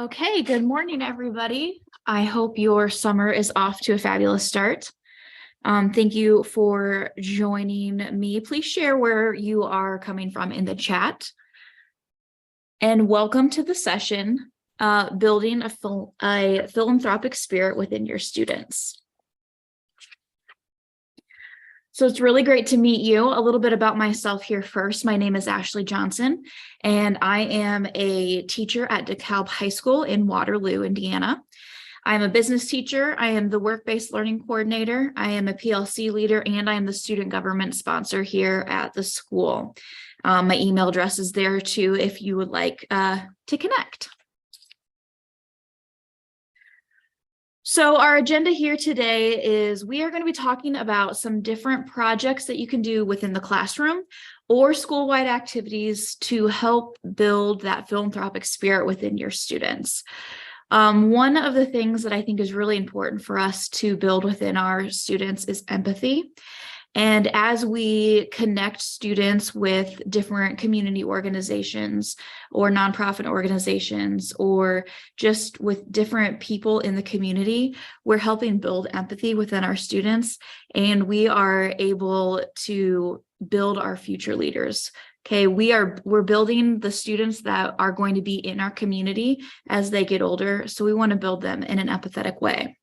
Okay, good morning, everybody. I hope your summer is off to a fabulous start. Thank you for joining me. Please share where you are coming from in the chat. And welcome to the session, Building a Philanthropic Spirit Within Your Students. So it's really great to meet you. A little bit about myself here first. My name is Ashley Johnson, and I am a teacher at DeKalb High School in Waterloo, Indiana. I'm a business teacher. I am the work-based learning coordinator. I am a PLC leader, and I am the student government sponsor here at the school. My email address is there too if you would like to connect. So our agenda here today is we are going to be talking about some different projects that you can do within the classroom or school-wide activities to help build that philanthropic spirit within your students. One of the things that I think is really important for us to build within our students is empathy. And as we connect students with different community organizations or nonprofit organizations or just with different people in the community, we're helping build empathy within our students, and we are able to build our future leaders. Okay, we're building the students that are going to be in our community as they get older, so we want to build them in an empathetic way.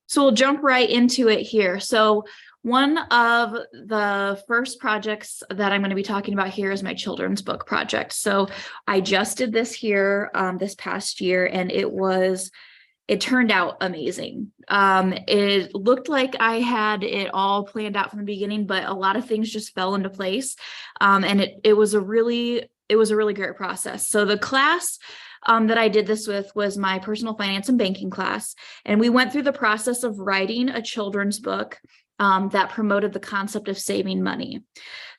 So we'll jump right into it here. So one of the first projects that I'm going to be talking about here is my children's book project. So I just did this here this past year, and it turned out amazing. It looked like I had it all planned out from the beginning, but a lot of things just fell into place. And it was a really great process. So the class that I did this with was my personal finance and banking class. And we went through the process of writing a children's book that promoted the concept of saving money.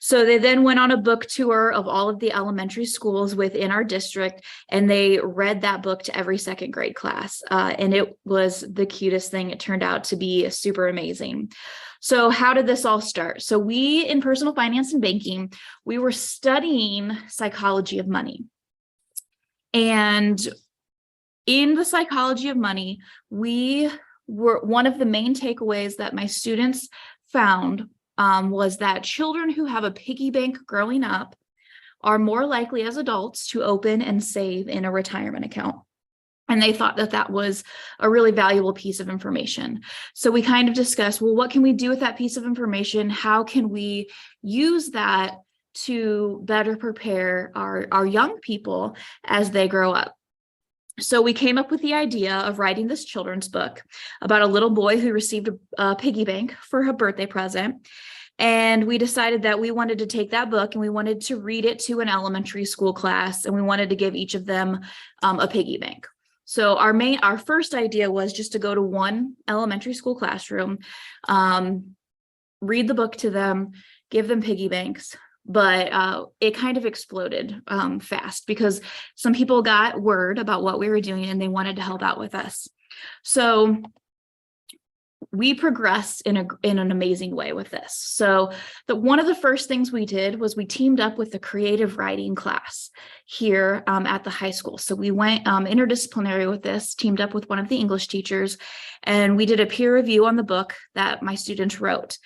So they then went on a book tour of all of the elementary schools within our district, and they read that book to every second grade class. And it was the cutest thing. It turned out to be super amazing. So how did this all start? So we, in personal finance and banking, we were studying psychology of money. And in the psychology of money, one of the main takeaways that my students found was that children who have a piggy bank growing up are more likely as adults to open and save in a retirement account. And they thought that that was a really valuable piece of information. So we kind of discussed, well, what can we do with that piece of information? How can we use that to better prepare our young people as they grow up? So we came up with the idea of writing this children's book about a little boy who received a piggy bank for a birthday present. And we decided that we wanted to take that book and we wanted to read it to an elementary school class, and we wanted to give each of them a piggy bank. So our first idea was just to go to one elementary school classroom, read the book to them, give them piggy banks. But it kind of exploded fast because some people got word about what we were doing and they wanted to help out with us. So we progressed in an amazing way with this. So one of the first things we did was we teamed up with the creative writing class here at the high school. So we went interdisciplinary with this, teamed up with one of the English teachers, and we did a peer review on the book that my students wrote.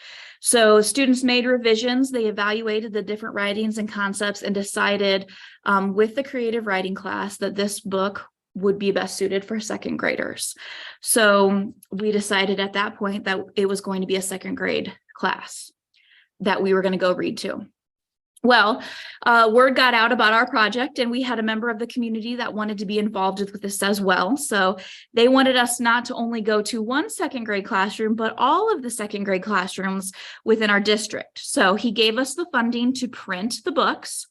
So students made revisions, they evaluated the different writings and concepts and decided with the creative writing class that this book would be best suited for second graders. So we decided at that point that it was going to be a second grade class that we were going to go read to. Well, word got out about our project, and we had a member of the community that wanted to be involved with this as well. So they wanted us not to only go to one second grade classroom, but all of the second grade classrooms within our district. So he gave us the funding to print the books,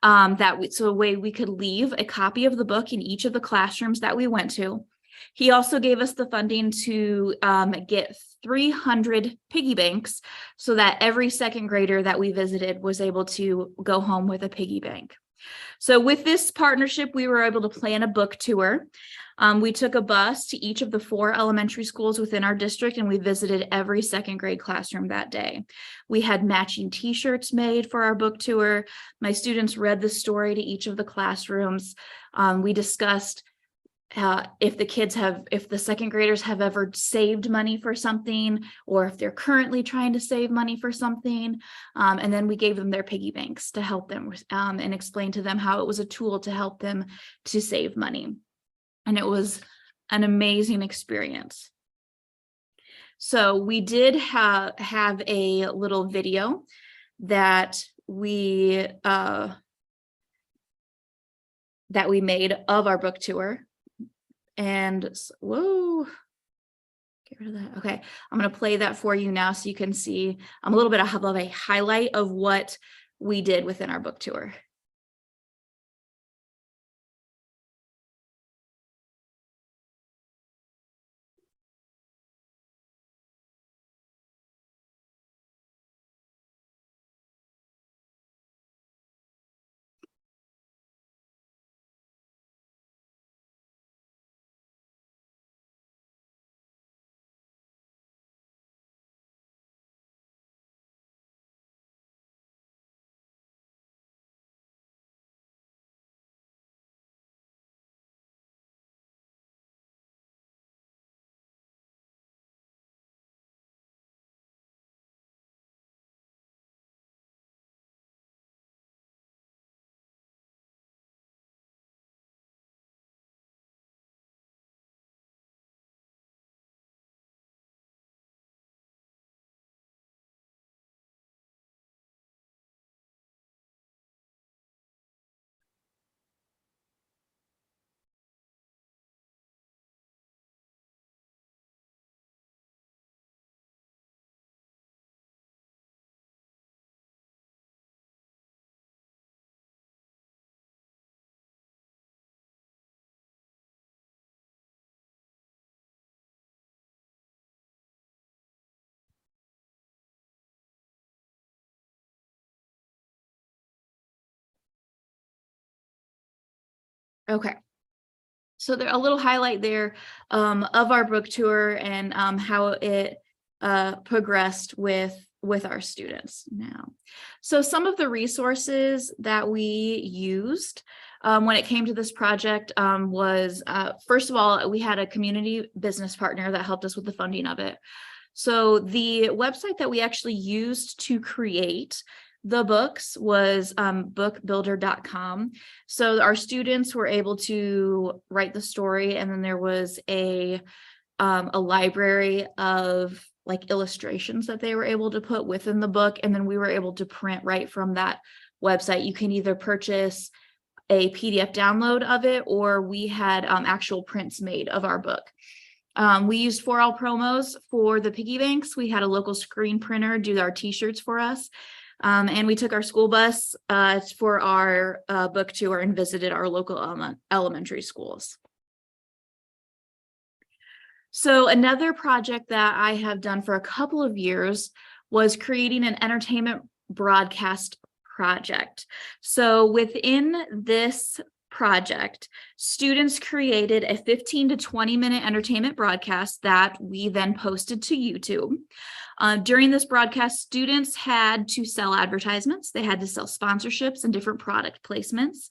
so a way we could leave a copy of the book in each of the classrooms that we went to. He also gave us the funding to get 300 piggy banks so that every second grader that we visited was able to go home with a piggy bank. So with this partnership, we were able to plan a book tour. We took a bus to each of the 4 elementary schools within our district, and we visited every second grade classroom that day. We had matching t-shirts made for our book tour. My students read the story to each of the classrooms. We discussed if the second graders have ever saved money for something, or if they're currently trying to save money for something. And then we gave them their piggy banks to help them and explain to them how it was a tool to help them to save money. And it was an amazing experience. So we did have a little video that we made of our book tour. And whoa, get rid of that. Okay, I'm going to play that for you now so you can see a little bit of a highlight of what we did within our book tour. Okay. So there a little highlight there of our book tour and how it progressed with our students now. So some of the resources that we used when it came to this project was, first of all, we had a community business partner that helped us with the funding of it. So the website that we actually used to create the books was bookbuilder.com. So our students were able to write the story, and then there was a library of like illustrations that they were able to put within the book, and then we were able to print right from that website. You can either purchase a PDF download of it, or we had actual prints made of our book. We used 4L promos for the piggy banks. We had a local screen printer do our t-shirts for us. And we took our school bus for our book tour and visited our local elementary schools. So another project that I have done for a couple of years was creating an entertainment broadcast project. So within this project, students created a 15 to 20 minute entertainment broadcast that we then posted to YouTube. During this broadcast, students had to sell advertisements, they had to sell sponsorships and different product placements.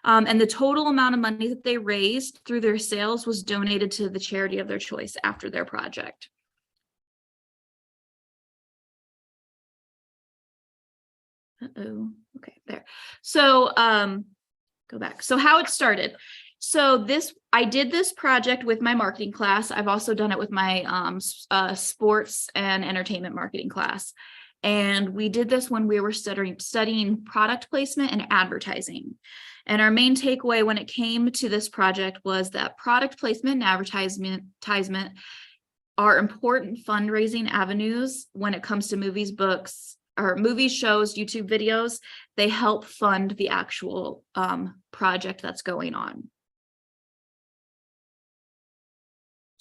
And the total amount of money that they raised through their sales was donated to the charity of their choice after their project. Okay, there. So go back. So how it started. So I did this project with my marketing class. I've also done it with my sports and entertainment marketing class. And we did this when we were studying product placement and advertising. And our main takeaway when it came to this project was that product placement and advertisement are important fundraising avenues when it comes to movies, books, or movies, shows, YouTube videos. They help fund the actual project that's going on.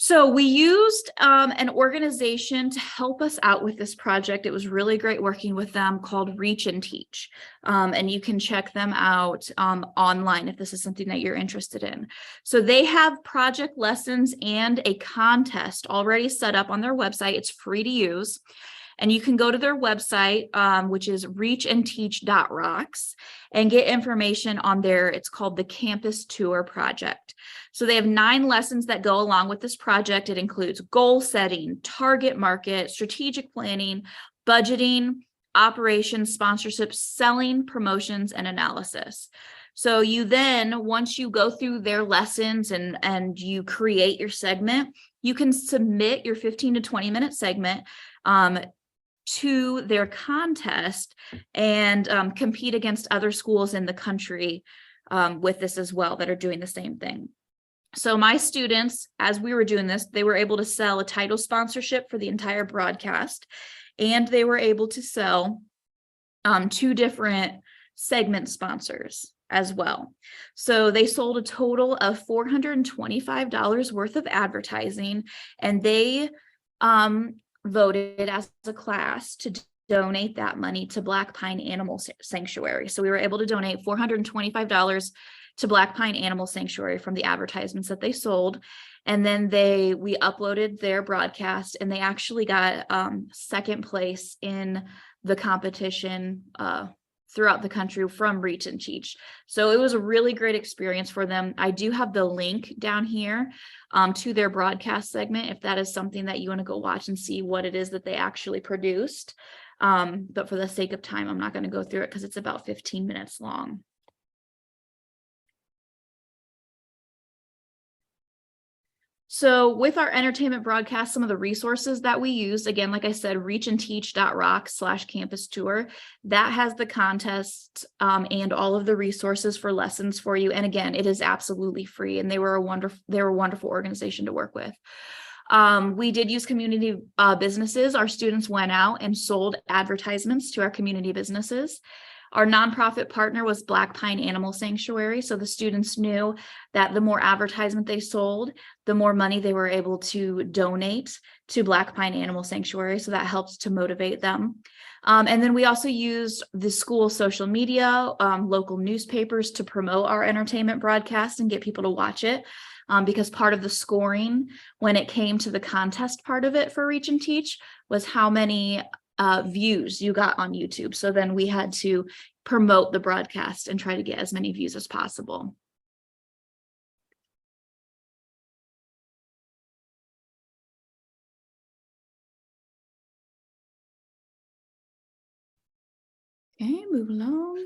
So we used an organization to help us out with this project. It was really great working with them, called Reach and Teach. And you can check them out online if this is something that you're interested in. So they have project lessons and a contest already set up on their website. It's free to use. And you can go to their website, which is reachandteach.rocks, and get information on it's called the Campus Tour Project. So they have 9 lessons that go along with this project. It includes goal setting, target market, strategic planning, budgeting, operations, sponsorship, selling, promotions, and analysis. So you then, once you go through their lessons and you create your segment, you can submit your 15 to 20 minute segment to their contest and compete against other schools in the country with this as well that are doing the same thing. So my students, as we were doing this, they were able to sell a title sponsorship for the entire broadcast, and they were able to sell 2 different segment sponsors as well. So they sold a total of $425 worth of advertising, and they voted as a class to donate that money to Black Pine Animal Sanctuary. So we were able to donate $425 to Black Pine Animal Sanctuary from the advertisements that they sold. And then we uploaded their broadcast, and they actually got second place in the competition throughout the country from Reach and Teach. So it was a really great experience for them. I do have the link down here to their broadcast segment if that is something that you want to go watch and see what it is that they actually produced. But for the sake of time, I'm not going to go through it because it's about 15 minutes long. So with our entertainment broadcast, some of the resources that we use, again, like I said, reachandteach.rocks/campus tour, that has the contest and all of the resources for lessons for you. And again, it is absolutely free, and they were a wonderful organization to work with. We did use community businesses. Our students went out and sold advertisements to our community businesses. Our nonprofit partner was Black Pine Animal Sanctuary. So the students knew that the more advertisement they sold, the more money they were able to donate to Black Pine Animal Sanctuary. So that helps to motivate them. And then we also used the school social media, local newspapers to promote our entertainment broadcast and get people to watch it. Because part of the scoring when it came to the contest part of it for Reach and Teach was how many views you got on YouTube. So then we had to promote the broadcast and try to get as many views as possible. Okay, move along.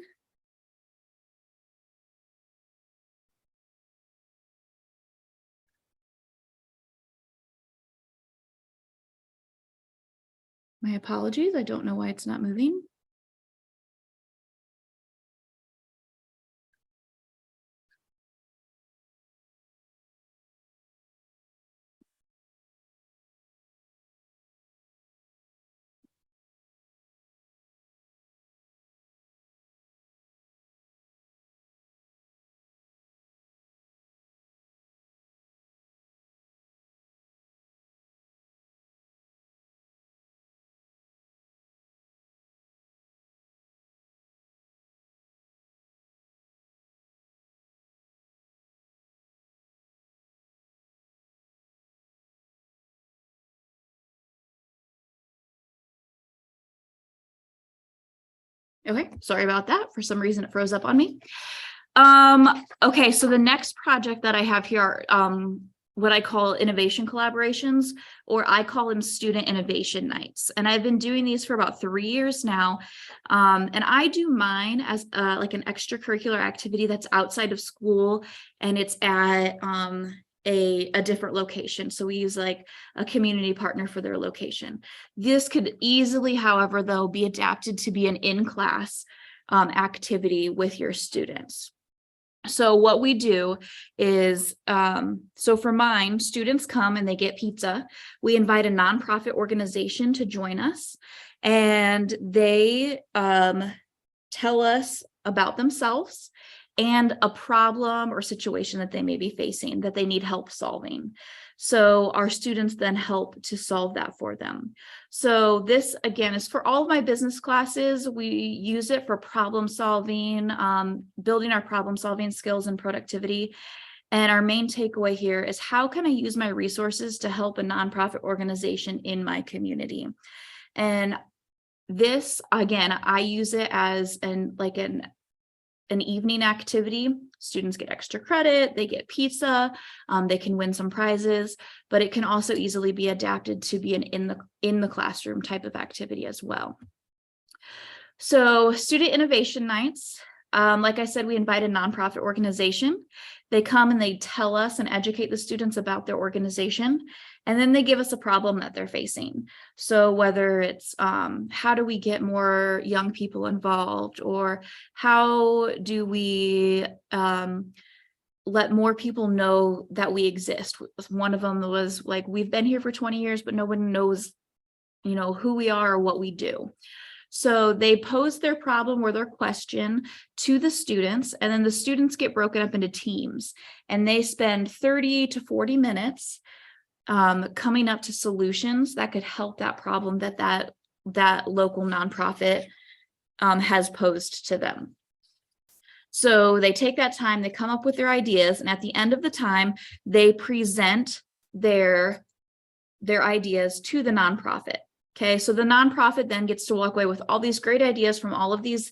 My apologies. I don't know why it's not moving. Okay, sorry about that. For some reason, it froze up on me. Okay, so the next project that I have here are what I call innovation collaborations, or I call them student innovation nights. And I've been doing these for about 3 years now. And I do mine as like an extracurricular activity that's outside of school, and it's at a different location. So we use like a community partner for their location. This could easily, however, though, be adapted to be an in-class activity with your students. So what we do is, so for mine, students come and they get pizza. We invite a nonprofit organization to join us, and they tell us about themselves and a problem or situation that they may be facing that they need help solving. So our students then help to solve that for them. So this, again, is for all of my business classes. We use it for problem solving, building our problem solving skills and productivity. And our main takeaway here is, how can I use my resources to help a nonprofit organization in my community? And this, again, I use it as an evening activity. Students get extra credit, they get pizza, they can win some prizes, but it can also easily be adapted to be an in the classroom type of activity as well. So student innovation nights, like I said, we invite a nonprofit organization. They come and they tell us and educate the students about their organization, and then they give us a problem that they're facing. So whether it's how do we get more young people involved, or how do we let more people know that we exist. One of them was like, we've been here for 20 years, but no one knows, who we are or what we do. So they pose their problem or their question to the students, and then the students get broken up into teams, and they spend 30 to 40 minutes coming up to solutions that could help that problem that local nonprofit has posed to them. So they take that time, they come up with their ideas, and at the end of the time, they present their ideas to the nonprofit. Okay, so the nonprofit then gets to walk away with all these great ideas from all of these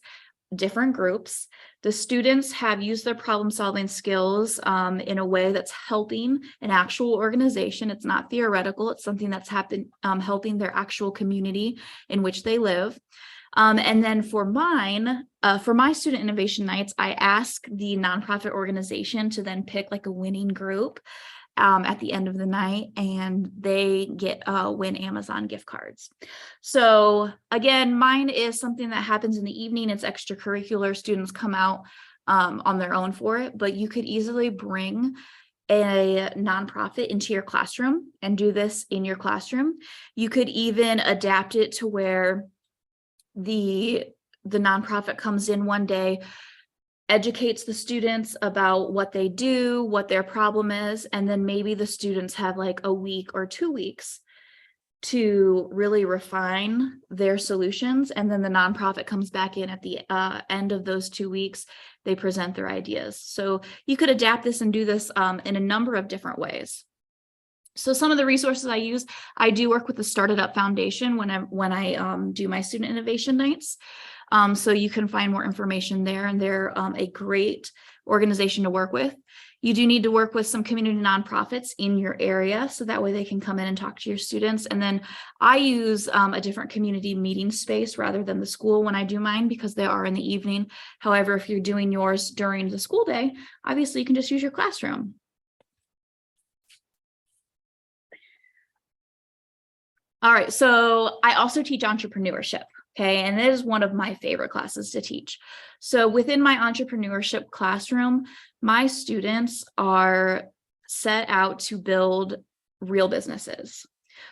different groups. The students have used their problem-solving skills in a way that's helping an actual organization. It's not theoretical. It's something that's helping their actual community in which they live. And then for my student innovation nights, I ask the nonprofit organization to then pick like a winning group at the end of the night, and they get win Amazon gift cards. So again, mine is something that happens in the evening. It's extracurricular. Students come out on their own for it, but you could easily bring a nonprofit into your classroom and do this in your classroom. You could even adapt it to where the nonprofit comes in one day, educates the students about what they do, what their problem is, and then maybe the students have like a week or 2 weeks to really refine their solutions. And then the nonprofit comes back in at the end of those 2 weeks, they present their ideas. So you could adapt this and do this in a number of different ways. So some of the resources I use, I do work with the Started Up Foundation when I do my student innovation nights. So you can find more information there, and they're a great organization to work with. You do need to work with some community nonprofits in your area, so that way they can come in and talk to your students. And then I use a different community meeting space rather than the school when I do mine, because they are in the evening. However, if you're doing yours during the school day, obviously you can just use your classroom. All right, so I also teach entrepreneurship. Okay, and it is one of my favorite classes to teach. So within my entrepreneurship classroom, my students are set out to build real businesses.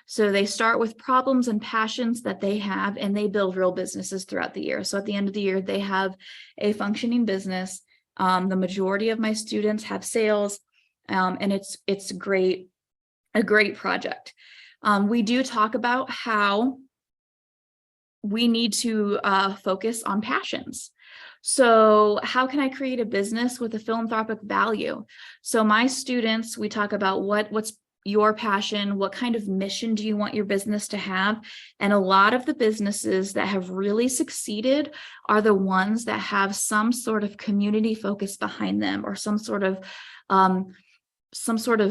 So they start with problems and passions that they have, and they build real businesses throughout the year. So at the end of the year, they have a functioning business. The majority of my students have sales, and it's a great project. We do talk about how we need to focus on passions. So how can I create a business with a philanthropic value? So my students, we talk about what's your passion, what kind of mission do you want your business to have? And a lot of the businesses that have really succeeded are the ones that have some sort of community focus behind them, or some sort of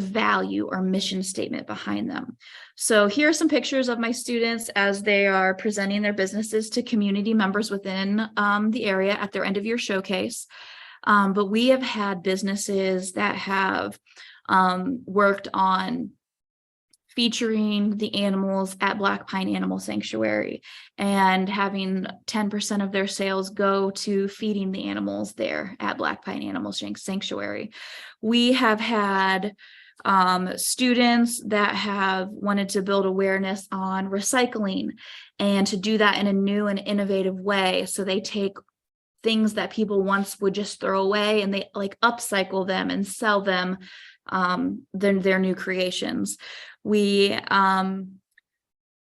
value or mission statement behind them. So here are some pictures of my students as they are presenting their businesses to community members within the area at their end of year showcase. But we have had businesses that have worked on featuring the animals at Black Pine Animal Sanctuary and having 10% of their sales go to feeding the animals there at Black Pine Animal Sanctuary. We have had students that have wanted to build awareness on recycling, and to do that in a new and innovative way. So they take things that people once would just throw away, and they like upcycle them and sell them, their new creations. We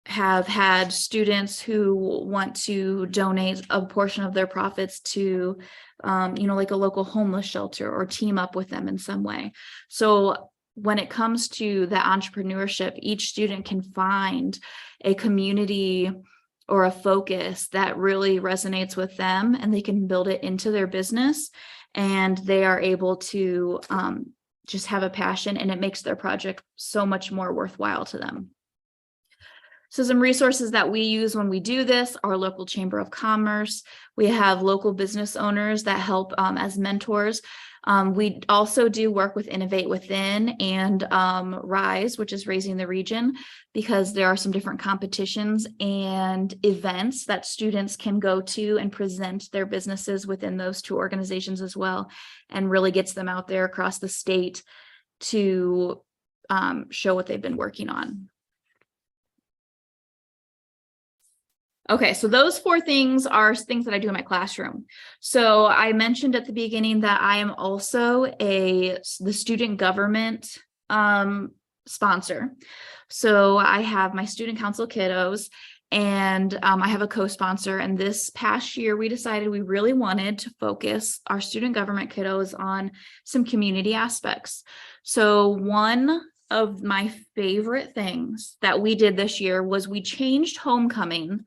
have had students who want to donate a portion of their profits to, like a local homeless shelter, or team up with them in some way. So when it comes to the entrepreneurship, each student can find a community or a focus that really resonates with them, and they can build it into their business, and they are able to just have a passion, and it makes their project so much more worthwhile to them. So some resources that we use when we do this: our local chamber of commerce. We have local business owners that help as mentors. We also do work with Innovate Within and RISE, which is Raising the Region, because there are some different competitions and events that students can go to and present their businesses within those two organizations as well, and really gets them out there across the state to show what they've been working on. Okay, so those 4 things are things that I do in my classroom. So I mentioned at the beginning that I am also the student government sponsor. So I have my student council kiddos, and I have a co-sponsor. And this past year, we decided we really wanted to focus our student government kiddos on some community aspects. So one of my favorite things that we did this year was we changed homecoming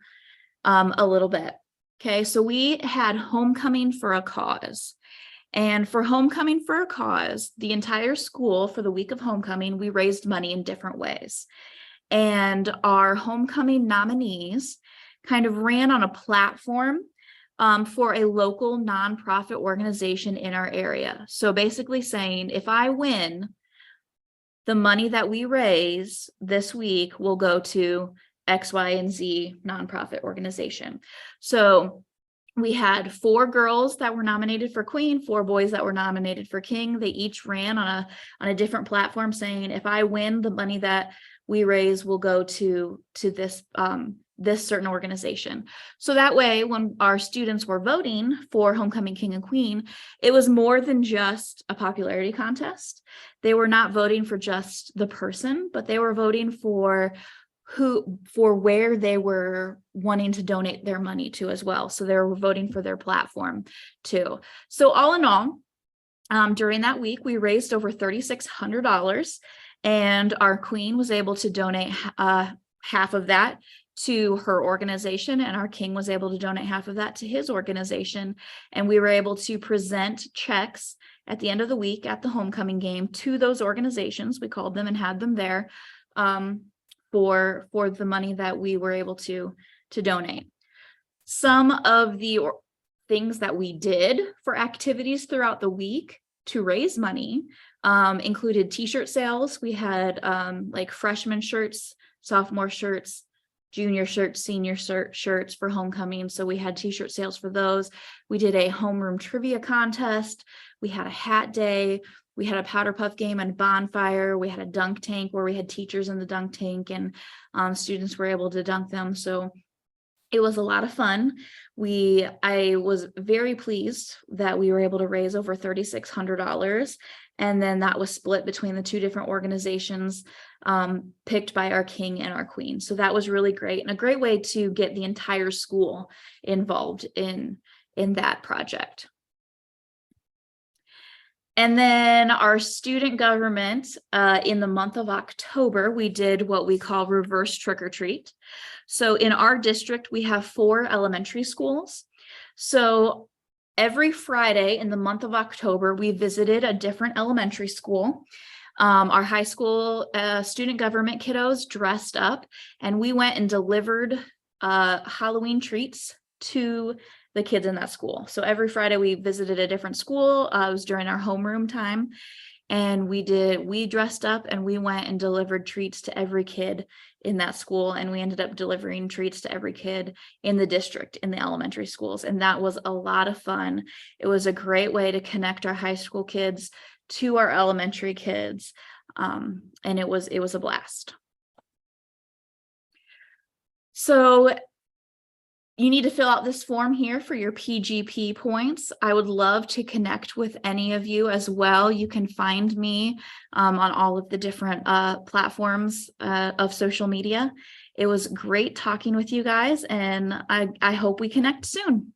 a little bit. Okay, so we had homecoming for a cause. And for homecoming for a cause, the entire school, for the week of homecoming, we raised money in different ways. And our homecoming nominees kind of ran on a platform for a local nonprofit organization in our area. So basically saying, if I win, the money that we raise this week will go to X, Y, and Z nonprofit organization. So we had 4 girls that were nominated for Queen, 4 boys that were nominated for King. They each ran on a different platform saying, if I win, the money that we raise will go to this this certain organization. So that way, when our students were voting for Homecoming King and Queen, it was more than just a popularity contest. They were not voting for just the person, but they were voting for where they were wanting to donate their money to as well. So they were voting for their platform too. So all in all, during that week, we raised over $3,600, and our Queen was able to donate half of that to her organization, and our King was able to donate half of that to his organization. And we were able to present checks at the end of the week at the homecoming game to those organizations. We called them and had them there for the money that we were able to donate. Some of the things that we did for activities throughout the week to raise money included t-shirt sales. We had like freshman shirts, sophomore shirts, junior shirts, senior shirts for homecoming. So we had t-shirt sales for those. We did a homeroom trivia contest. We had a hat day. We had a powder puff game and bonfire. We had a dunk tank where we had teachers in the dunk tank, and students were able to dunk them. So it was a lot of fun. I was very pleased that we were able to raise over $3,600. And then that was split between the 2 different organizations picked by our King and our Queen. So that was really great, and a great way to get the entire school involved in that project. And then our student government, in the month of October, we did what we call reverse trick or treat. So in our district, we have 4 elementary schools. So every Friday in the month of October, we visited a different elementary school. Our high school student government kiddos dressed up, and we went and delivered Halloween treats to the kids in that school. So every Friday we visited a different school. It was during our homeroom time, and we dressed up and we went and delivered treats to every kid in that school. And we ended up delivering treats to every kid in the district in the elementary schools. And that was a lot of fun. It was a great way to connect our high school kids to our elementary kids. And it was a blast. So you need to fill out this form here for your PGP points. I would love to connect with any of you as well. You can find me on all of the different platforms of social media. It was great talking with you guys, and I hope we connect soon.